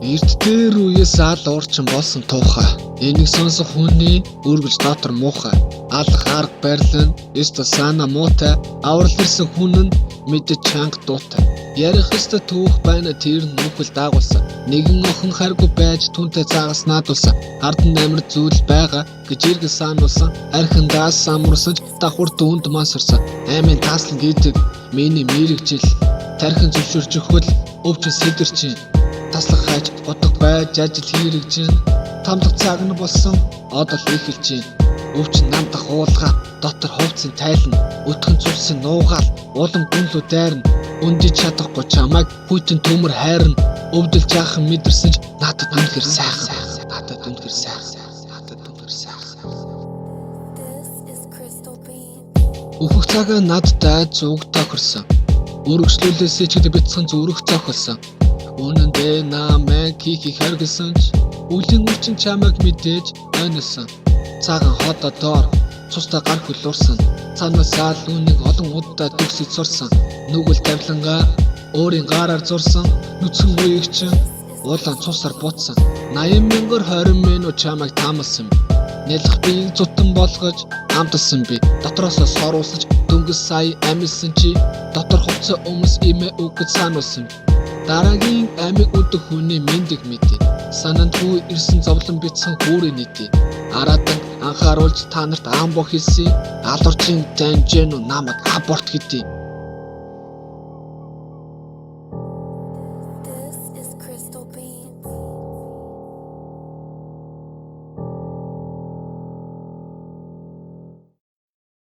Эрт дээр үеэс ал уурчин болсон туухай. Энийг сонсох хүний үргэлж дотор муухай. Алах арга барил нь өстө сана муутай. Аврал ирсэн хүн нь мэдэж чанга дуутай. Ярих өстө түүх байна тэр нүхэл дагуулсан. Нэгэн охин харгүй байж түнтэй цаагаас наадуулсан. Ардан амир зүйл байгаа гэж иргэн сануулсан. Архиндаас самурсаж давхар дүнд мансарсан. Аймын тааслан гэдэг миний мэрэгжил. Тархин зөвшөөрч өгвөл өвчин сэтэрчин. Таслах хайж бодох байж ажил хэрэгжин. Тамлах цаг нь болсон одоо л эхэлжин. Өвчин намдах уулга дотор хувцсын тайлна. Өтгөн зүрсэн нуугаал улам гүнлүү дайрна. Үндиж чадахгүй чамайг хүйтэн төмөр хайрна. Өвдөл жаахан мэдэрсэн ч надад үнэхэр сайхан. Надад үнэхэр сайхан. Надад үнэхэр сайхан. Өөхөх цагаа надтай зүг тохирсон. Үргэлжлүүлээсээ ч гэдэг бяцхан зүрх цохилсон. Үнэндээ намайг хийхийг харгалсан ч үлийн үрчин чамайг мэдээж ойносон. Цагаан хотоо доор цустай гар хөлөөрсөн. Цаанаасаа л үнийг олон удаа төгсөж сурсан. Нүгэл тавилангаа өөрийн гараар зурсан. Нүцгэн үеигчин улаан цусаар буцсан. 80 мянгаар 20 минут чамайг таамалсан. Нялх биеийг зутан болгож амталсан би. Дотроосоо соруулсаж дөнгөс сая амилсан чи. Дотор хувцас өмс имээ үгэж сануулсан. Дараагийн амиг өдөх хүний мэндийг мэдээ. Санаанд хүү ирсэн зовлон битсэн хүүрийн нийтээ. Араадан анхааруулж та нарт амбо хэлсэн. Алуурчин таньжэн намайг аборт гэдэг.